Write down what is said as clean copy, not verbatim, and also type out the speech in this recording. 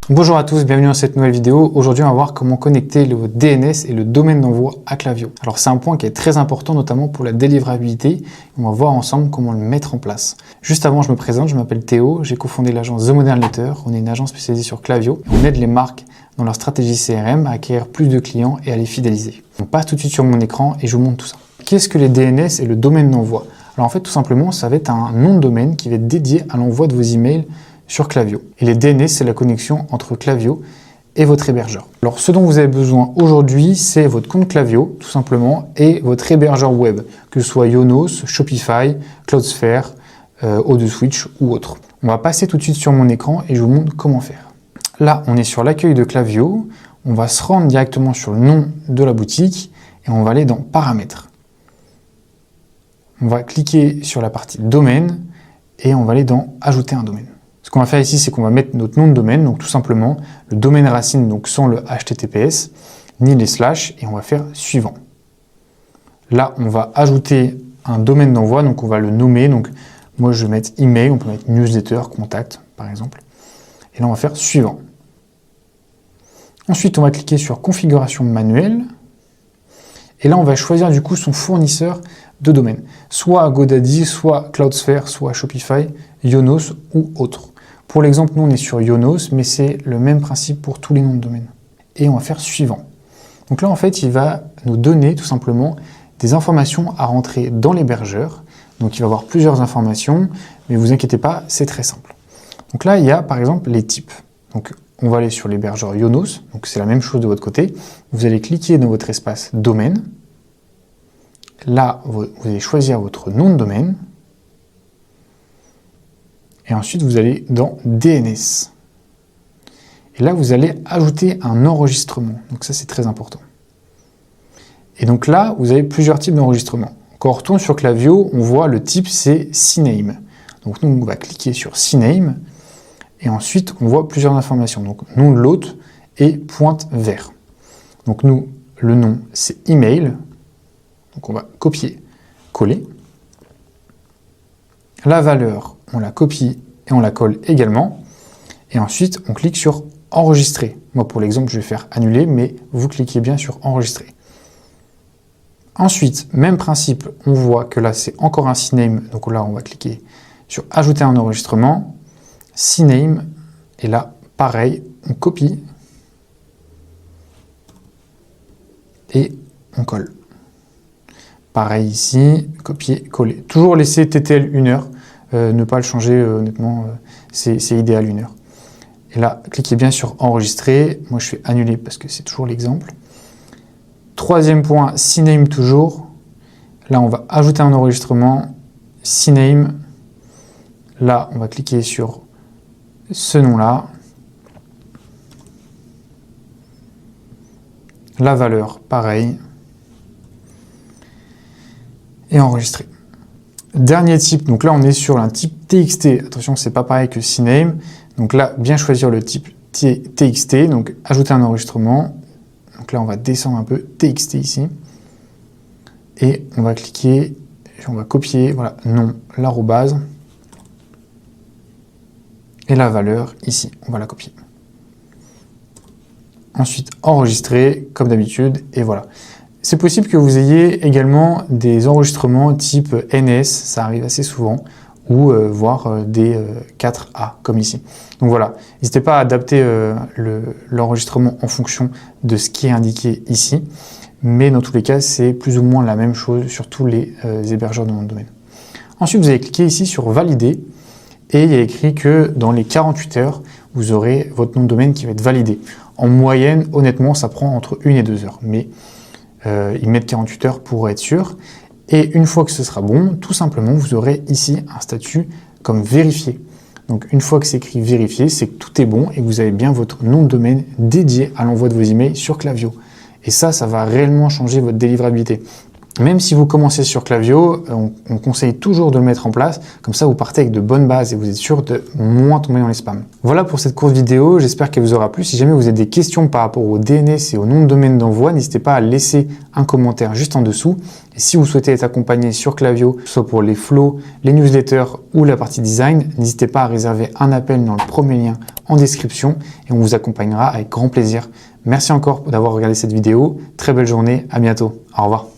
Bonjour à tous, bienvenue dans cette nouvelle vidéo. Aujourd'hui, on va voir comment connecter le DNS et le domaine d'envoi à Klaviyo. Alors, c'est un point qui est très important, notamment pour la délivrabilité. On va voir ensemble comment le mettre en place. Juste avant, je me présente, je m'appelle Théo, j'ai cofondé l'agence The Modern Letter. On est une agence spécialisée sur Klaviyo. On aide les marques dans leur stratégie CRM à acquérir plus de clients et à les fidéliser. On passe tout de suite sur mon écran et je vous montre tout ça. Qu'est-ce que les DNS et le domaine d'envoi? Alors en fait, tout simplement, ça va être un nom de domaine qui va être dédié à l'envoi de vos emails sur Klaviyo. Et les DNS, c'est la connexion entre Klaviyo et votre hébergeur. Alors, ce dont vous avez besoin aujourd'hui, c'est votre compte Klaviyo, tout simplement, et votre hébergeur web, que ce soit Yonos, Shopify, Cloudflare, ODSwitch ou autre. On va passer tout de suite sur mon écran et je vous montre comment faire. Là, on est sur l'accueil de Klaviyo. On va se rendre directement sur le nom de la boutique et on va aller dans Paramètres. On va cliquer sur la partie Domaine et on va aller dans Ajouter un domaine. Ce qu'on va faire ici, c'est qu'on va mettre notre nom de domaine, donc tout simplement le domaine racine, donc sans le HTTPS, ni les slash, et on va faire suivant. Là, on va ajouter un domaine d'envoi, donc on va le nommer, donc moi je vais mettre email, on peut mettre newsletter, contact, par exemple. Et là, on va faire suivant. Ensuite, on va cliquer sur configuration manuelle, et là, on va choisir du coup son fournisseur de domaine, soit GoDaddy, soit Cloudflare, soit Shopify, Yonos ou autre. Pour l'exemple, nous on est sur Yonos, mais c'est le même principe pour tous les noms de domaine. Et on va faire suivant. Donc là, en fait, il va nous donner tout simplement des informations à rentrer dans l'hébergeur. Donc il va avoir plusieurs informations, mais vous inquiétez pas, c'est très simple. Donc là, il y a par exemple les types. Donc on va aller sur l'hébergeur Yonos, donc c'est la même chose de votre côté. Vous allez cliquer dans votre espace domaine. Là, vous allez choisir votre nom de domaine. Et ensuite, vous allez dans DNS. Et là, vous allez ajouter un enregistrement. Donc ça, c'est très important. Et donc là, vous avez plusieurs types d'enregistrements. Quand on retourne sur Klaviyo, on voit le type, c'est CNAME. Donc nous, on va cliquer sur CNAME. Et ensuite, on voit plusieurs informations. Donc nom de l'hôte et pointe vers. Donc nous, le nom, c'est email. Donc on va copier, coller. La valeur, on la copie et on la colle également. Et ensuite, on clique sur enregistrer. Moi, pour l'exemple, je vais faire annuler, mais vous cliquez bien sur enregistrer. Ensuite, même principe, on voit que là, c'est encore un CNAME. Donc là, on va cliquer sur ajouter un enregistrement. CNAME. Et là, pareil, on copie et on colle. Pareil ici, copier, coller. Toujours laisser TTL 1 heure, ne pas le changer, honnêtement, c'est idéal 1 heure. Et là, cliquez bien sur enregistrer. Moi, je fais annuler parce que c'est toujours l'exemple. Troisième point, CNAME toujours. Là, on va ajouter un enregistrement. CNAME. Là, on va cliquer sur ce nom-là. La valeur, pareil. Et enregistrer. Dernier type, donc là on est sur un type TXT. Attention, c'est pas pareil que CNAME. Donc là, bien choisir le type TXT, donc ajouter un enregistrement. Donc là, on va descendre un peu TXT ici. Et on va cliquer, on va copier, voilà, nom, l'arrobase. Et la valeur ici, on va la copier. Ensuite, enregistrer, comme d'habitude, et voilà. C'est possible que vous ayez également des enregistrements type NS, ça arrive assez souvent, ou voire des 4A, comme ici. Donc voilà, n'hésitez pas à adapter l'enregistrement en fonction de ce qui est indiqué ici, mais dans tous les cas, c'est plus ou moins la même chose sur tous les hébergeurs de nom de domaine. Ensuite, vous allez cliquer ici sur Valider, et il y a écrit que dans les 48 heures, vous aurez votre nom de domaine qui va être validé. En moyenne, honnêtement, ça prend entre 1 et 2 heures, mais ils mettent 48 heures pour être sûr. Et une fois que ce sera bon, tout simplement, vous aurez ici un statut comme vérifié. Donc une fois que c'est écrit vérifié, c'est que tout est bon et que vous avez bien votre nom de domaine dédié à l'envoi de vos emails sur Klaviyo. Et ça va réellement changer votre délivrabilité. Même si vous commencez sur Klaviyo, on conseille toujours de le mettre en place. Comme ça, vous partez avec de bonnes bases et vous êtes sûr de moins tomber dans les spams. Voilà pour cette courte vidéo. J'espère qu'elle vous aura plu. Si jamais vous avez des questions par rapport au DNS et au nom de domaine d'envoi, n'hésitez pas à laisser un commentaire juste en dessous. Et si vous souhaitez être accompagné sur Klaviyo, soit pour les flows, les newsletters ou la partie design, n'hésitez pas à réserver un appel dans le premier lien en description et on vous accompagnera avec grand plaisir. Merci encore d'avoir regardé cette vidéo. Très belle journée. À bientôt. Au revoir.